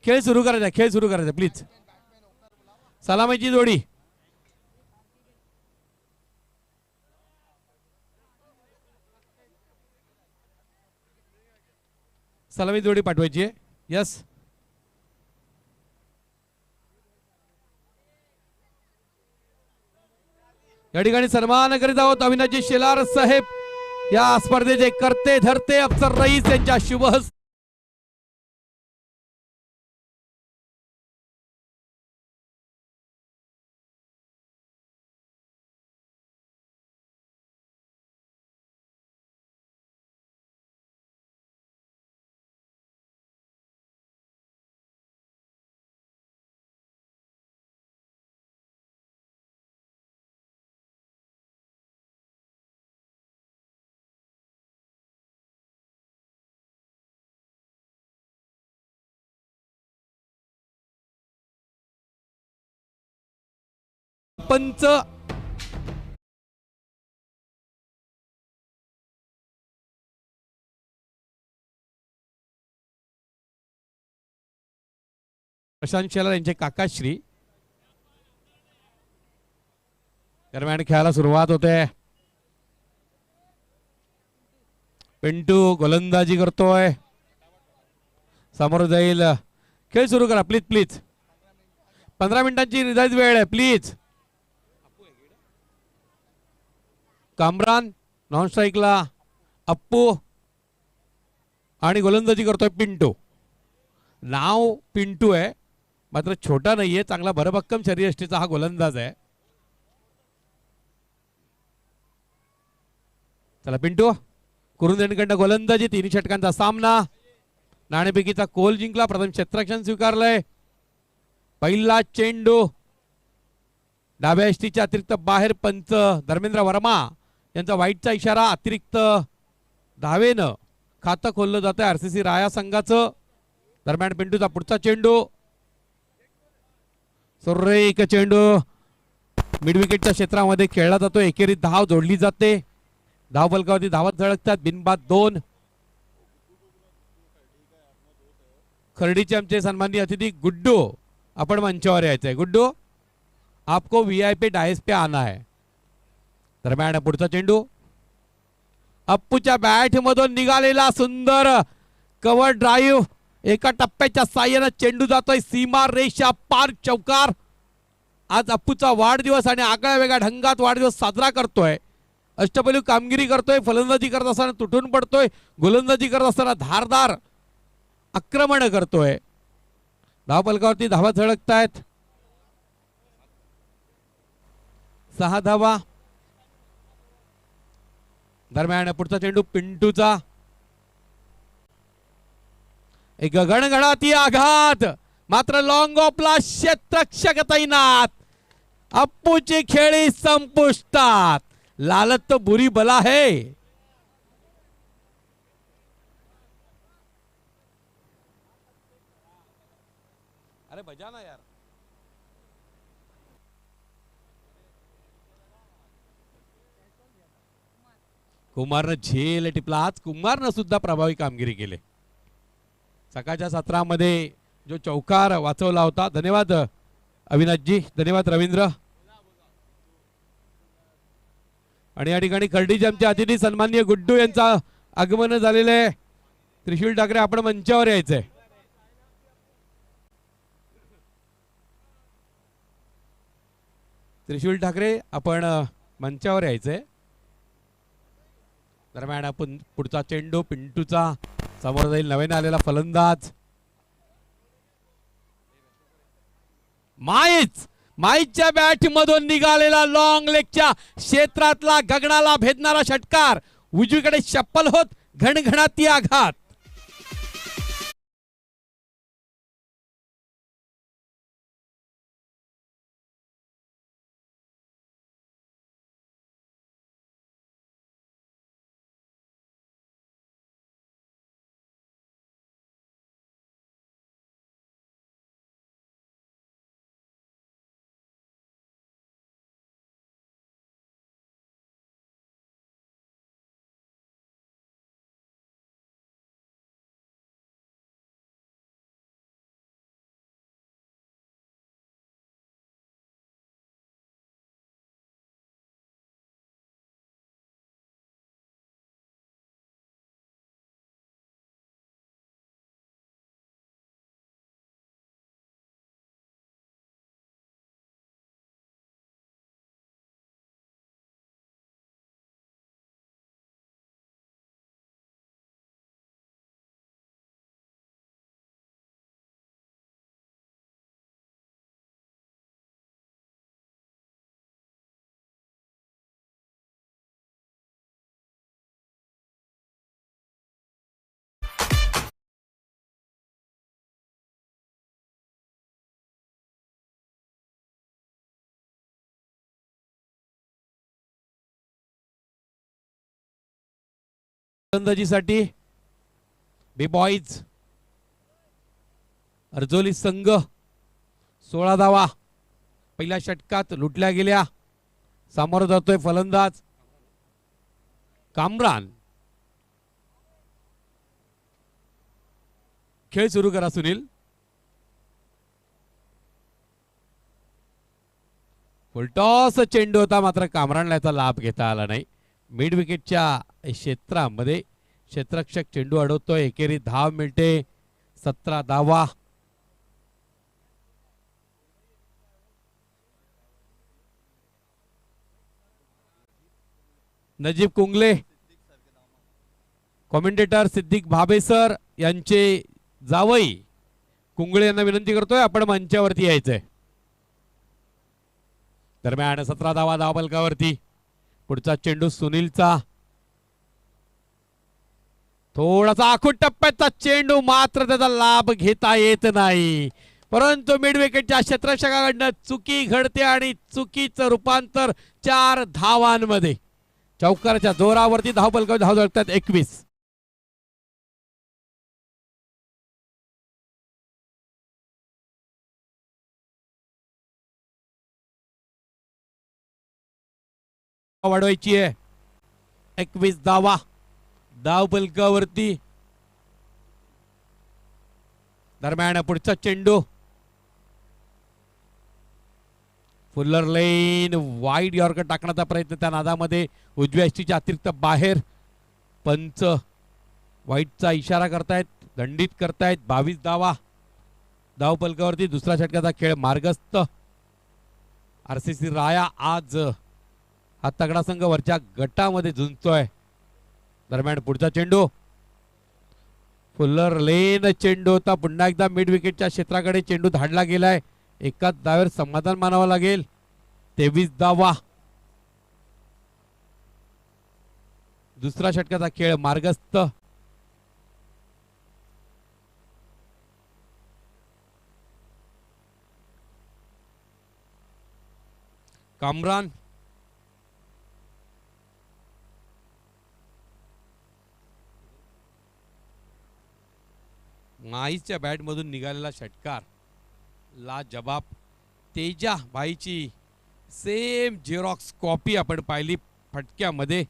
खेळ सुरू करायचा प्लीज. सलामीची जोडी. सलामी जोडी पाठवायची आहे. यस. या ठिकाणी सन्मान करीत आहोत अविनाशजी शेलार साहेब, या स्पर्धेचे करते धरते अफसर रईस यांच्या शुभ पंच. प्रशांत शेलार यांचे काकाश्री. दरम्यान खेळाला सुरुवात होते. पिंटू गोलंदाजी करतोय. समोर जाईल. खेळ सुरू करा प्लीज प्लीज. 15 मिनिटांची निर्धारित वेळ आहे प्लीज. कामरान नॉन स्ट्राईकला अप्पू आणि गोलंदाजी करतोय पिंटू. नाव पिंटू आहे मात्र छोटा नाहीये, चांगला भरभक्कम शरीरयष्टीचा हा गोलंदाज आहे. चला पिंटू. कुरुंदेंकडनं गोलंदाजी. 3 षटकांचा सामना. नाणेफेकीचा कोल जिंकला. प्रथम क्षेत्ररक्षण स्वीकारलंय. पहिला चेंडू डाव्या यष्टीच्या अतिरिक्त बाहेर पंच धर्मेंद्र वर्मा यांचा वाईटचा इशारा. अतिरिक्त धावेनं खातं खोललं जातं आरसीसी राया संघाचं. दरम्यान पिंटूचा पुढचा चेंडू. सुरेख चेंडू मिड विकेटच्या क्षेत्रामध्ये खेळला जातो. एकेरी धाव जोडली जाते. धाव फलकावरती धावत झळकतात. बिनबाद 2. खर्डीचे आमचे सन्माननीय अतिथी गुड्डू, आपण मंचावर यायचंय. गुड्डू, आपको वीआईपी डायस पे आना है. दरम्यान पुढचा चेंडू. अप्पूच्या बॅट मधून निघालेला सुंदर कव्हर ड्राईव्ह. एका टप्प्याच्या साह्यानं चेंडू जातोय सीमा रेषा पार. चौकार. आज अप्पूचा वाढदिवस आणि आगळ्या वेगळ्या ढंगात वाढदिवस साजरा करतोय. अष्टपैलू कामगिरी करतोय. फलंदाजी करत असताना तुटून पडतोय. गोलंदाजी करत असताना धारदार आक्रमण करतोय. धावफलकावरती धावा झळकतायत. 6 धावा. दरम्यान पुढचा चेंडू पिंटूचा. एक गगनगडाती आघात मात्र लॉंग ऑफला क्षेत्ररक्षक तैनात. अप्पूची खेळी संपुष्टात. लालच तो बुरी बला है. अरे बजाना यार. कुमारनं झेल टिपला. आज कुमारनं सुद्धा प्रभावी कामगिरी केली. सकाळच्या सत्रामध्ये जो चौकार वाचवला होता. धन्यवाद अविनाशजी. धन्यवाद रवींद्र. आणि या ठिकाणी खर्डीचे आमचे अतिथी सन्माननीय गुड्डू यांचा आगमन झालेलं आहे. त्रिशूल ठाकरे, आपण मंचावर यायचंय. त्रिशूल ठाकरे, आपण मंचावर यायचंय. दरम्यान आपण पुढचा चेंडू पिंटूचा. समोर जाईल नवीन आलेला फलंदाज माईच्या बॅट मधून निघालेला लॉंग लेगच्या क्षेत्रातला गगनाला भेदणारा षटकार. उजवीकडे चप्पल होत घणघणाती आघात. फलंदाजीसाठी बी बॉईज अर्जोली संघ 16 धावा पहिल्या षटकात लुटल्या गेल्या. समोर जातोय फलंदाज कामरान. खेळ सुरू करा सुनील. फुलटॉस चेंडू होता मात्र कामरानला याचा लाभ घेता आला नाही. मिड विकेटच्या क्षेत्रामध्ये क्षेत्ररक्षक चेंडू अडवतोय. एकेरी धाव मिळते 17 धावा. नजीब कुंगले कॉमेंटेटर सिद्दीक भाबेसर यांचे जावई कुंगळे यांना विनंती करतोय आपण मंचावरती यायचंय. दरम्यान 17 धावा धावफलकावरती. पुढचा चेंडू सुनीलचा. थोडासा आखूड टप्प्याचा चेंडू मात्र त्याचा लाभ घेता येत नाही. परंतु मिड विकेटच्या क्षेत्ररक्षकाकडनं चुकी घडते आणि चुकीचं रूपांतर 4 धावांमध्ये. चौकाराच्या जोरावरती धावफलकावर धाव झळकतात 21. वाढवायची आहे. 21 धावा धावफलकावरती. दरम्यान पुढचा चेंडू फुल्लर लेन वाईड यॉर्कर टाकण्याचा प्रयत्न. त्या नादामध्ये उजव्या यष्टीच्या अतिरिक्त बाहेर. पंच वाईटचा इशारा करतायत, दंडित करतायत. 22 धावा धावफलकावरती. दुसऱ्या षटकाचा खेळ मार्गस्थ. आरसीसी राया आज हा तगडा संघ वरच्या गटामध्ये झुंजतोय. दरम्यान पुढचा चेंडू फुल्लर लेन चेंडू होता. पुन्हा एकदा मिड विकेटच्या क्षेत्राकडे चेंडू धाडला गेलाय. एकाच धावेवर समाधान मानावं लागेल. 23 धावा. दुसरा षटकाचा खेळ मार्गस्थ. कामरान माईच्या बॅटमधून निघालेला षटकार ला जबाब. तेजा भाईची सेम झेरॉक्स कॉपी आपण पाहिली फटक्यामध्ये.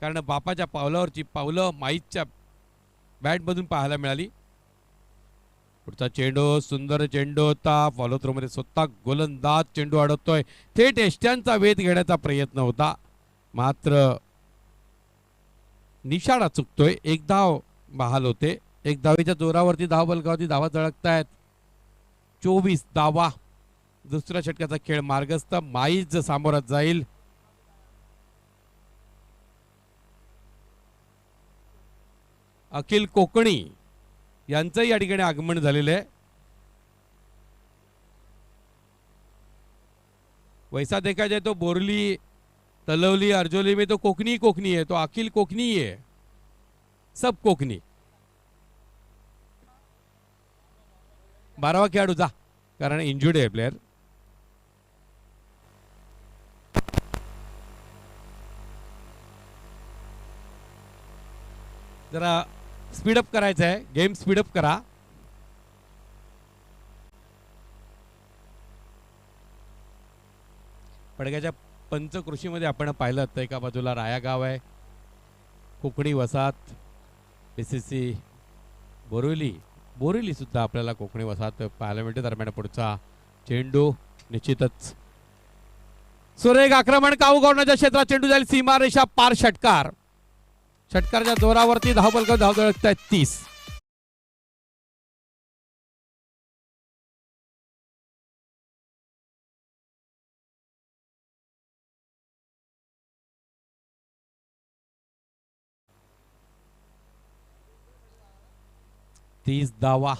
कारण बापाच्या पावलावरची पावलं माईच्या बॅटमधून पाहायला मिळाली. पुढचा चेंडू सुंदर चेंडू होता. फॉलो थ्रो मध्ये स्वतः गोलंदाज चेंडू अडवतोय. थेट एष्ट्यांचा वेध घेण्याचा प्रयत्न होता मात्र निशाणा चुकतोय. एक धाव बहाल होते. एक धावेच्या जोरावरती धावफलकावरती धावा झळकतायत. 24 धावा. दुसऱ्या षटकाचा खेळ मार्गस्थ. माईज सामोरा जाईल. अखिल कोकणी यांचंही या ठिकाणी आगमन झालेलं आहे. वैसा देखा जाए तो बोरली तलवली अर्जोली में तो कोकनी कोकनी है. तो अखिल कोकनी है. सब कोकनी. 12वा खेळाडू जा कारण इंजुर्ड आहे प्लेयर. जरा स्पीडअप करायचं आहे. गेम स्पीडअप करा. पडग्याच्या पंचकृषीमध्ये आपण पाहिलं तर एका बाजूला राया गाव आहे. कोकणी वसाहत बीसीसी बोरिवली सुद्धा आपल्याला कोकणी वसाहत पाहायला मिळते. दरम्यान पुढचा चेंडू निश्चितच सुरेख आक्रमण. काऊगौंडाच्या क्षेत्रात चेंडू जाईल सीमारेषा पार. षटकारच्या जोरावरती धावफलकावर धाव झळकतायत 30. धावा.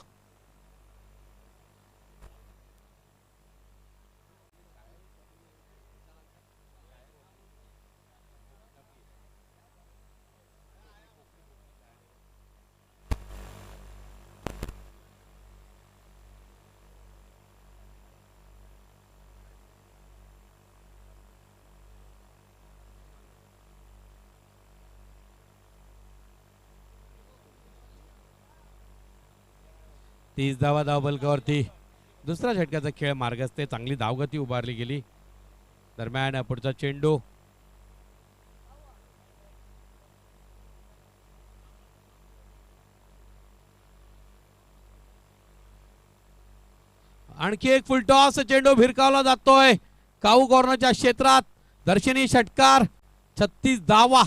30 धावा धावफलकावरती. दुसऱ्या षटकाचा खेळ मार्गस्थे, चांगली धावगती उभारली गेली. दरम्यान पुढचा चेंडू आणखी एक फुलटॉस, चेंडू भिरकावला जातोय काऊ कॉर्नरच्या क्षेत्रात. दर्शनी षटकार, 36 धावा.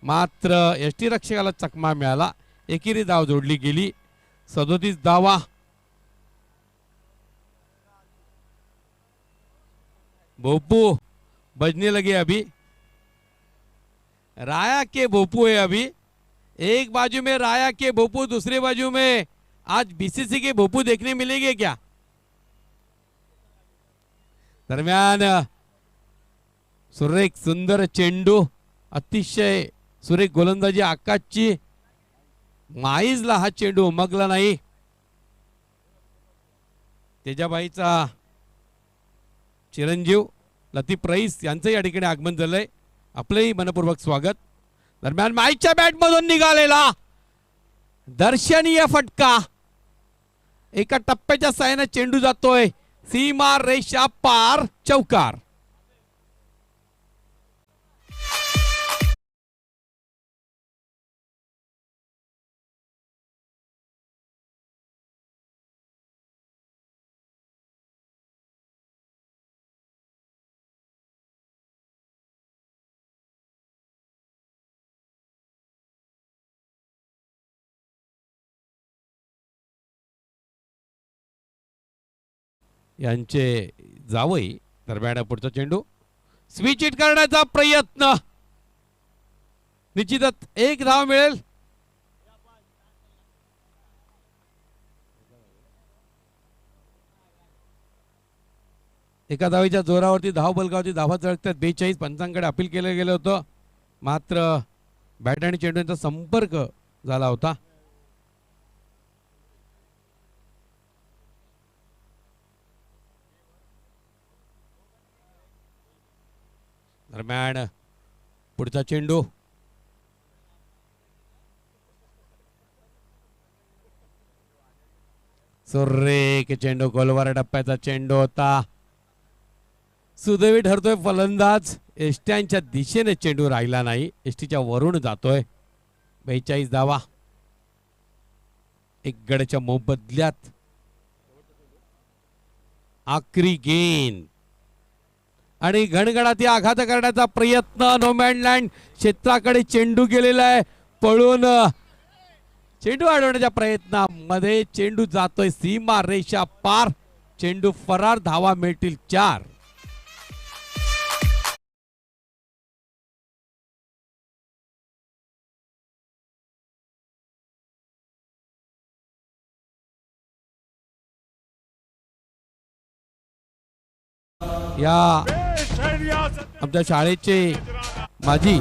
मात्र यष्टी रक्षकाला चकमा मिळाला. एकेरी धाव जोडली गेली. 37 धावा. भोपू बजने लगे अभी. राया के भोपू है अभी. एक बाजू में राया के भोपू, दूसरी बाजू में आज बीसीसी के भोपू देखने मिलेंगे क्या? दरम्यान सुरेख सुंदर चेंडू, अतिशय सुरेख गोलंदाजी आकाशची. माईजला हा चेंडू उमगला नाही. तेजाबाईचा चिरंजीव लतीफ रईस यांचं या ठिकाणी आगमन झालंय. आपलंही मनपूर्वक स्वागत. दरम्यान माईच्या बॅटमधून निघालेला दर्शनीय फटका. एका टप्प्याच्या साहाय्याने चेंडू जातोय सीमा रेषा पार, चौकार. यांचे जावई. दरम्यान पुढचा चेंडू स्विच हिट करण्याचा प्रयत्न. निश्चितच एक धाव मिळेल. एका धावीच्या जोरावरती धाव बलगावती धावा चळकतात. 42 पंचांकडे अपील केलं गेलं होतं, मात्र बॅट आणि चेंडू यांचा संपर्क झाला होता. दरम्यान पुढचा चेंडू सुरेख चेंडू, गोलवार टप्प्याचा चेंडू होता. सुदैवी ठरतोय फलंदाज. एसट्यांच्या दिशेने चेंडू राहिला नाही, एसटीच्या वरून जातोय. 42 धावा. एक गडच्या मोबदल्यात आखरी गेंद आणि घणघणाती आघात करण्याचा प्रयत्न. नोमॅनलँड क्षेत्राकडे चेंडू गेलेला आहे. पळून चेंडू अडवण्याच्या प्रयत्नामध्ये चेंडू जातोय सीमा रेषा पार. चेंडू फरार. धावा मिळतील 4. या आमच्या शाळेचे माजी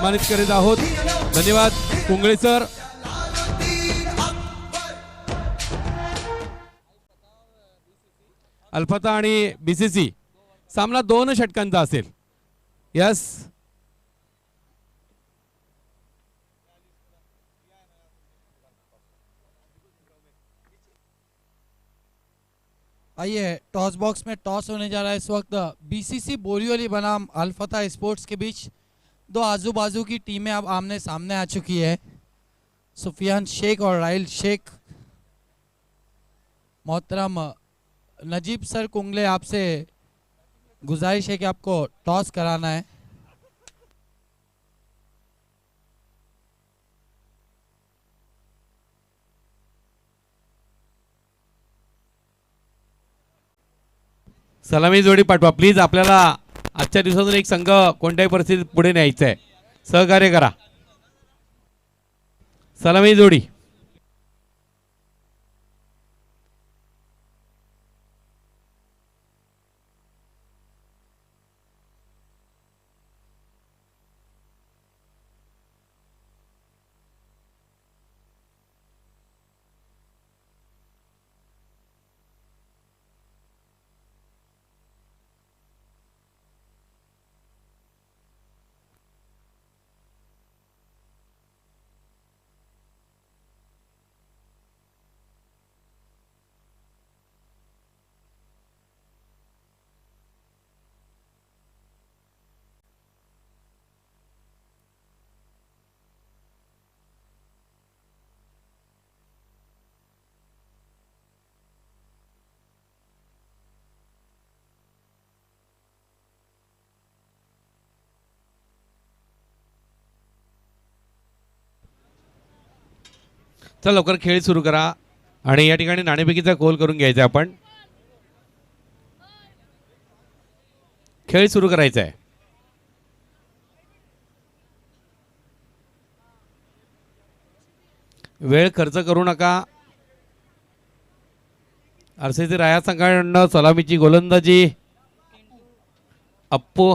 सन्मानित करीत आहोत. धन्यवाद कुंगळे सर. अल्फता आणि बीसीसी सामना 2 षटकांचा असेल. यस आइए टॉस बॉक्स में टॉस होने जा रहा है इस वक्त बीसीसी बोरिवली बनाम अल्फता स्पोर्ट्स के बीच. दो आजू बाजू की टीमें अब आमने सामने आ चुकी है. सुफियान शेख और राइल शेख. मोहतरम नजीब सर कुंगले, आपसे गुजारिश है कि आपको टॉस कराना है. सलामी जोडी पाठवा प्लीज. आपल्याला आजच्या दिवसातून एक संघ कोणत्याही परिस्थितीत पुढे न्यायचा आहे. सहकार्य करा. सलामी जोडी. चल लवकर खेळ सुरू करा. आणि या ठिकाणी नाणेफेकीचा गोल करून घ्यायचा. आपण खेळ सुरू करायचा आहे. वेळ खर्च करू नका. आरसीसी राया संघाकडनं सलामीची गोलंदाजी. अप्पू,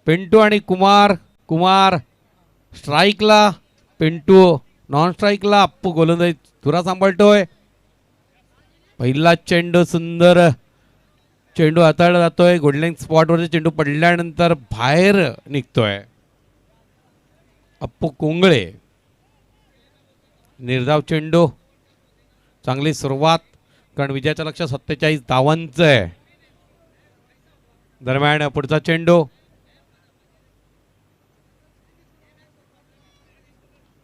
पिंटू आणि कुमार. कुमार स्ट्राईकला, पिंटू नॉन स्ट्राईकला. अप्पू गोलंदाजी तुरा सांभाळतोय. पहिला चेंडू, सुंदर चेंडू हाताळला जातोय. गोल्डन स्पॉटवरचे चेंडू पडल्यानंतर बाहेर निघतोय. अप्पू कुंगळे. निर्धाव चेंडू. चांगली सुरुवात, कारण विजयाचं लक्ष 47 धावांचं आहे. दरम्यान पुढचा चेंडू.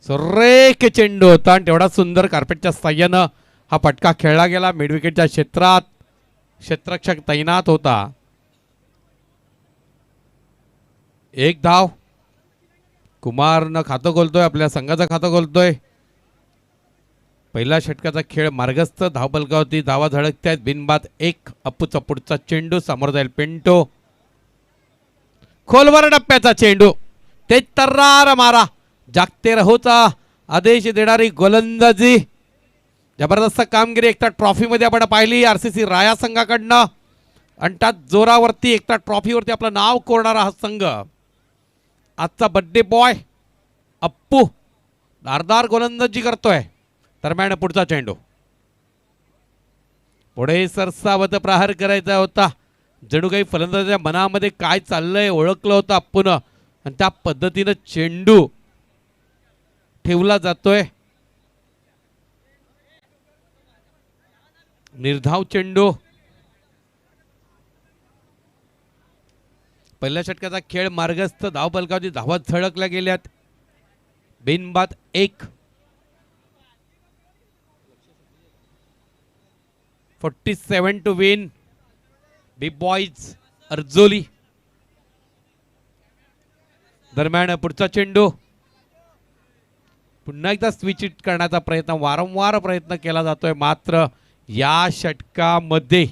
सुरेख चेंडू होता आणि तेवढा सुंदर कार्पेटच्या साह्यानं हा फटका खेळला गेला. मिडविकेटच्या क्षेत्रात क्षेत्ररक्षक तैनात होता. 1 धाव. कुमारनं खातं खोलतोय, आपल्या संघाचं खातं खोलतोय. पहिल्या षटकाचा खेळ मार्गस्थ. धावफलकावरती धावा झळकतायत. बिनबाद 1. अप्पूचा पुढचा चेंडू. समोर जाईल पिंटो. खोलवर डप्प्याचा चेंडू. ते तर्रार मारा. जागते रहोचा आदेश देणारी गोलंदाजी. जबरदस्त कामगिरी एकता ट्रॉफीमध्ये आपण पाहिली आरसीसी राया संघाकडनं. आणि त्यात जोरावरती एकता ट्रॉफीवरती आपलं नाव कोरणारा हा संघ. आजचा बर्थडे बॉय अप्पू धारदार गोलंदाजी करतोय. दरम्यान पुढचा चेंडू. पुढे सरसावत प्रहार करायचा होता. जणू काही फलंदाजाच्या मनामध्ये काय चाललंय ओळखलं होतं अप्पूनं. आणि त्या पद्धतीनं चेंडू ठेवला जातोय. निर्धाव चेंडू. पहिल्या षटकाचा खेळ मार्गस्थ. धावफलकावरती धावा झळकल्या गेल्यात. बिनबाद 1. 47 टू विन. बिग बॉयज अर्जोली. दरम्यान पुढचा चेंडू. पुन्हा एकदा स्विच हिट करण्याचा प्रयत्न, वारंवार प्रयत्न केला जातोय. मात्र या षटकामध्ये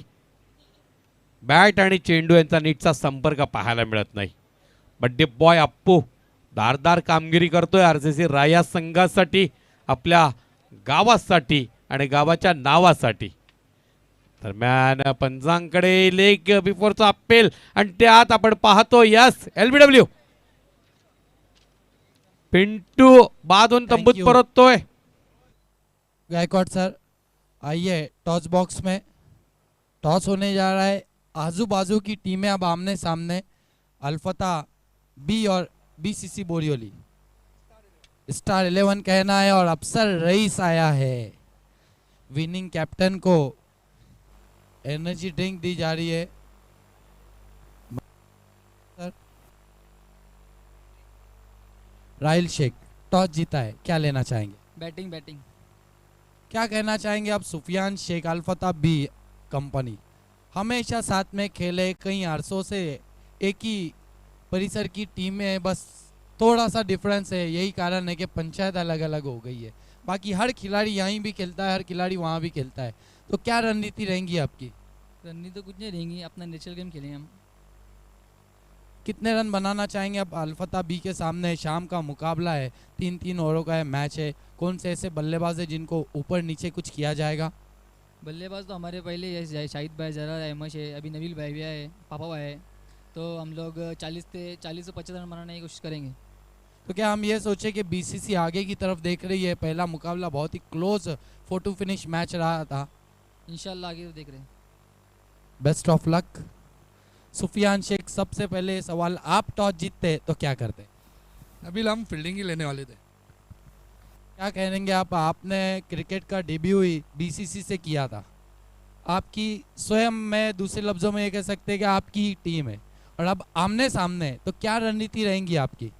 बॅट आणि चेंडू यांचा नीटचा संपर्क पाहायला मिळत नाही. बड्डे बॉय अप्पू धारदार कामगिरी करतोय आरसीसी राया संघासाठी, आपल्या गावासाठी आणि गावाच्या नावासाठी. दरम्यान पंचांकडे लेग बिफोरचा अप्पेल आणि त्यात आपण पाहतो यस एलबीडब्ल्यू. पिंटू बाद होऊन Thank तंबूत you. परततोय. गायकवाड सर आइए टॉस बॉक्स में। टॉस होने जा रहा है, आजू बाजू की टीमें अब आमने सामने, अल्फता बी और बीसीसी बोरियोली। स्टार 11 कहना है और अफसर रईस आया है। विनिंग कैप्टन को एनर्जी ड्रिंक दी जा रही है। सर राहिल शेख टॉस जीता है, क्या लेना चाहेंगे? Batting batting. क्या कहना चाहेंगे आप? सुफियान शेख, अल्फता बी कंपनी हमेशा साथ में खेले, कई अरसों से एक ही परिसर की टीमें हैं, बस थोड़ा सा डिफरेंस है, यही कारण है कि पंचायत अलग अलग हो गई है। बाकी हर खिलाड़ी यहीं भी खेलता है, हर खिलाड़ी वहाँ भी खेलता है। तो क्या रणनीति रहेंगी आपकी? रननी तो कुछ नहीं रहेंगी, अपना नेचुरल गेम खेलेंगे हम। कितने रन बनाना चाहेंगे अब? अल्फता बी के सामने शाम का मुकाबला है, 3-3 ओवरों का मैच है। कौन से ऐसे बल्लेबाज है जिनको ऊपर नीचे कुछ किया जाएगा? बल्लेबाज तो हमारे पहले ये शाहिद भाई, जरा अहमद है, अभी नबील भाई भी है, पापा भाई है। तो हम लोग 40 से 50 रन बनाने की कोशिश करेंगे। तो क्या हम ये सोचे कि बीसीसी आगे की तरफ देख रही है? पहला मुकाबला बहुत ही क्लोज फोटो फिनिश मैच रहा था। इंशाल्लाह आगे तो देख रहे हैं। बेस्ट ऑफ लक। सुफियान शेख, सबसे पहले सवाल, आप टॉस जीतते तो क्या करते? अभी हम फील्डिंग ही लेने वाले थे। क्या कहेंगे आप? आपने क्रिकेट का डेब्यू ही बीसीसी से किया था। आपकी स्वयं, में दूसरे लफ्ज़ों में ये कह सकते हैं कि आपकी ही टीम है और अब आमने सामने, तो क्या रणनीति रहेंगी आपकी?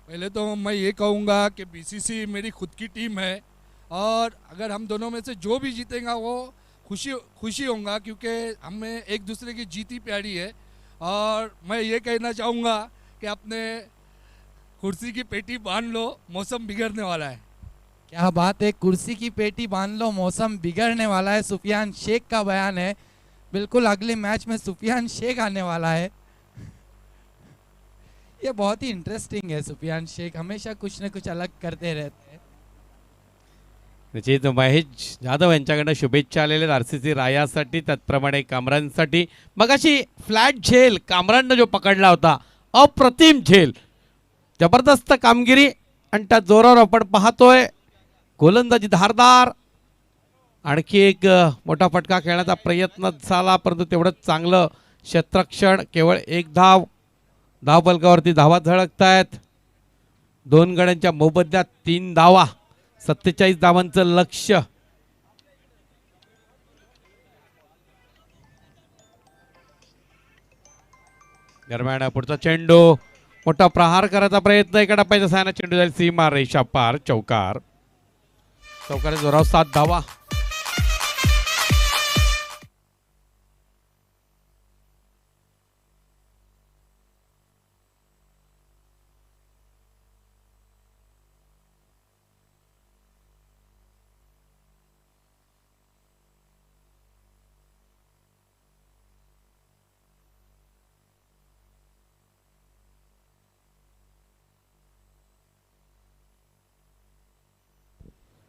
पहले तो मैं ये कहूँगा कि बीसीसी मेरी खुद की टीम है और अगर हम दोनों में से जो भी जीतेगा वो खुशी खुशी होगा, क्योंकि हमें एक दूसरे की जीत ही प्यारी है। और मैं ये कहना चाहूँगा कि अपने कुर्सी की पेटी बांध लो, मौसम बिगड़ने वाला है। क्या बात है, कुर्सी की पेटी बांध लो, मौसम बिगड़ने वाला है, सुफियान शेख का बयान है। बिल्कुल अगले मैच में सुफियान शेख आने वाला है। ये बहुत ही इंटरेस्टिंग है, सुफियान शेख हमेशा कुछ न कुछ अलग करते रहते हैं। निश्चित महेश जाधव यांच्याकडनं शुभेच्छा आलेल्या आरसीसी रायासाठी, त्याचप्रमाणे कामरानसाठी. मगाशी फ्लॅट झेल कामराननं जो पकडला होता, अप्रतिम झेल, जबरदस्त कामगिरी आणि त्या जोरावर आपण पाहतोय गोलंदाजी धारदार. आणखी एक मोठा फटका खेळण्याचा प्रयत्न झाला, परंतु तेवढंच चांगलं क्षेत्ररक्षण. केवळ एक धाव, धाव फलकावरती धावा झळकतायत. 2 गड्यांच्या मोबदल्यात 3 धावा, 47 धावांचं लक्ष्य. दरम्यान पुढचा चेंडू, मोठा प्रहार करायचा प्रयत्न, एका टप्प्याच्या सायना चेंडू जाईल सीमा रेषा पार. चौकार, चौकार जोरावर 7 धावा.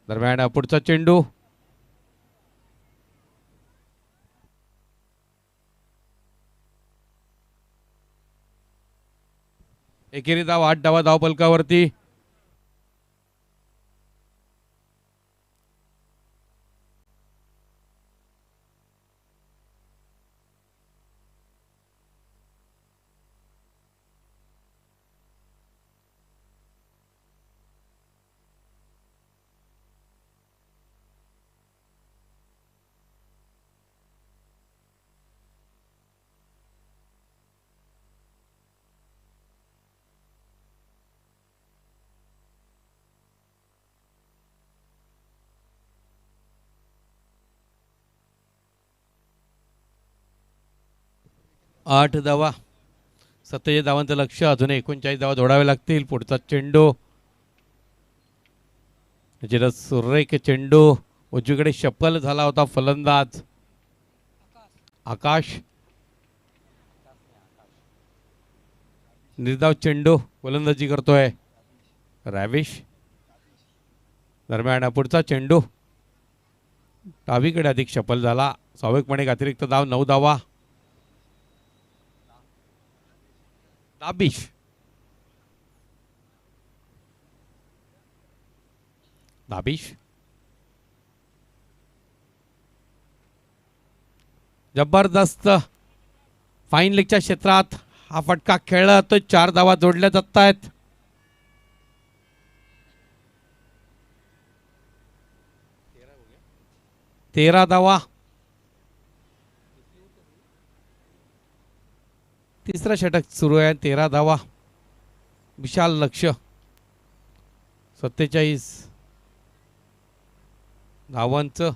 दरम्यान पुढचा चेंडू, एकेरी धाव, 8 धावा धाव फलकावरती. आठ धावा, 27 धावांचं लक्ष. अजून 39 धावा जोडावे लागतील. पुढचा चेंडू, सुरेख चेंडू, उजवीकडे शफल झाला होता फलंदाज आकाश. निर्धाव चेंडू, गोलंदाजी करतोय रॅविश. दरम्यान पुढचा चेंडू, डावीकडे अधिक शफल झाला. स्वाभाविकपणे एक अतिरिक्त धाव, 9 धावा. दाबिश, दाबिश जबरदस्त फाईन लेगच्या क्षेत्रात हा फटका खेळला जातोय. 4 धावा जोडल्या जात आहेत. तेरा धावा. तिसरा षटक सुरू आहे. 13 धावा. विशाल लक्ष. 47 धावांचं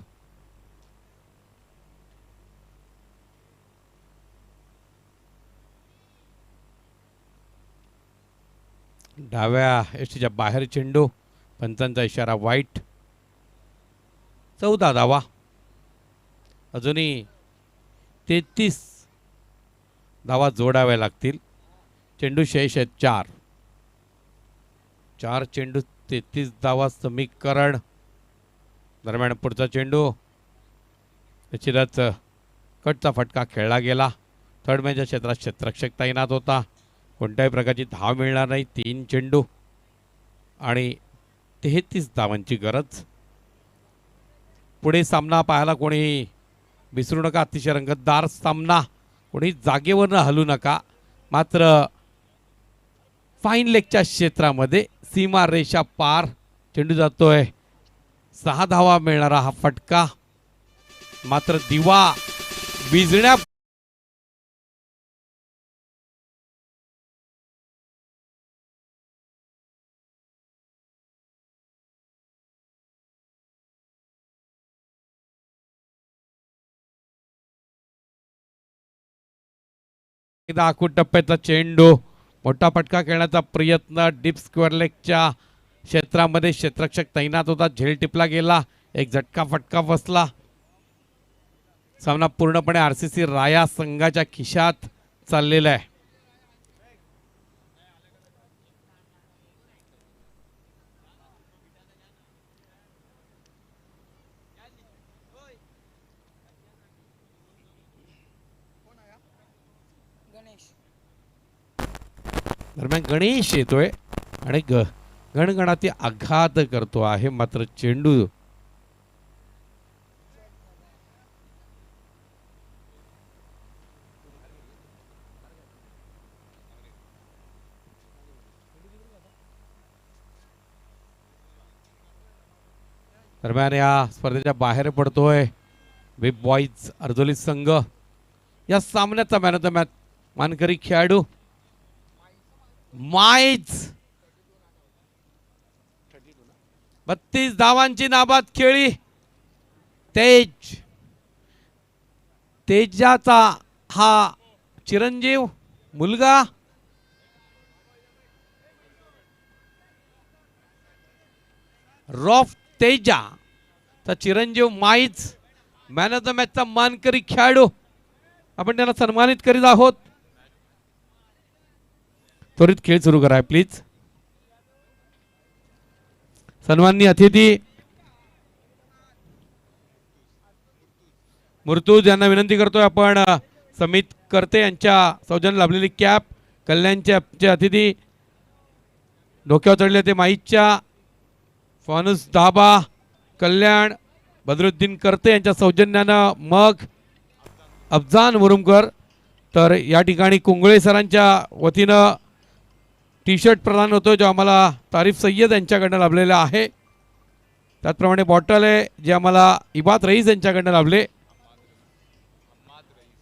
डाव्या यष्टीच्या बाहेर चेंडू. पंचांचा इशारा वाईट. 14 धावा. अजूनही 33 धावा जोडाव्या लागतील. चेंडू शेष आहेत 4. 4 चेंडू 33 धावा समीकरण. दरम्यान पुढचा चेंडू निश्चितच कटचा फटका खेळला गेला. थर्ड मॅनच्या क्षेत्रात क्षेत्ररक्षक तैनात होता. कोणत्याही प्रकारची धाव मिळणार नाही. 3 चेंडू आणि 33 धावांची गरज. पुढे सामना पाहायला कोणी विसरू नका. अतिशय रंगतदार सामना. कोणी जागेवर न हलू नका. मात्र फाईन लेगच्या क्षेत्रामध्ये सीमा रेषा पार चेंडू जातोय. 6 धावा मिळणारा हा फटका. मात्र दिवा विझण्या एकदा आखूड टप्प्याचा चेंडू. मोठा फटका खेळण्याचा प्रयत्न. डीप स्क्वेअर लेगच्या क्षेत्रामध्ये क्षेत्ररक्षक तैनात होता. झेल टिपला गेला. एक झटका फटका बसला. सामना पूर्णपणे आरसीसी राया संघाच्या खिशात चाललेला आहे. दरम्यान गणेश येतोय आणि गणगणाती आघात करतो आहे. मात्र चेंडू दरम्यान या स्पर्धेच्या बाहेर पडतोय वेब बॉईज अर्धोली संघ. या सामन्याचा मॅन ऑफ द मॅच मानकरी खेळाडू माईज. 32 धावांची नाबाद खेळी. तेजाचा हा चिरंजीव मुलगा रॉफ तेजा चा चिरंजीव माईज मॅन ऑफ द मॅचचा मानकरी खेळाडू. आपण त्यांना सन्मानित करीत आहोत. त्वरित खेळ सुरू करा प्लीज. सन्माननीय अतिथी मुर्तूज यांना विनंती करतोय आपण समित करते यांच्या सौजन्य लाभलेली कॅप. कल्याणचे अतिथी डोक्यावर चढले ते माईच्या फानुस धाबा कल्याण बदरुद्दीन करते यांच्या सौजन्यानं मग अफजान मुरुमकर. तर या ठिकाणी कुंगळे सरांच्या वतीनं टी शर्ट प्रदान होतो जो आम्हाला तारीफ सय्यद यांच्याकडनं लाभलेला आहे. त्याचप्रमाणे बॉटल आहे जे आम्हाला इबाद रईस यांच्याकडनं लाभले.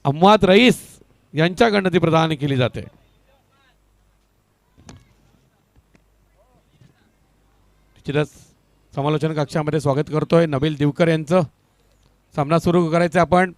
अम्माद रईस यांच्याकडनं ती प्रदान केली जाते. निश्चितच समालोचन कक्षामध्ये स्वागत करतोय नबील दिवकर यांचं. सामना सुरू करायचा आपण.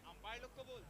अंपायर लोग को बोल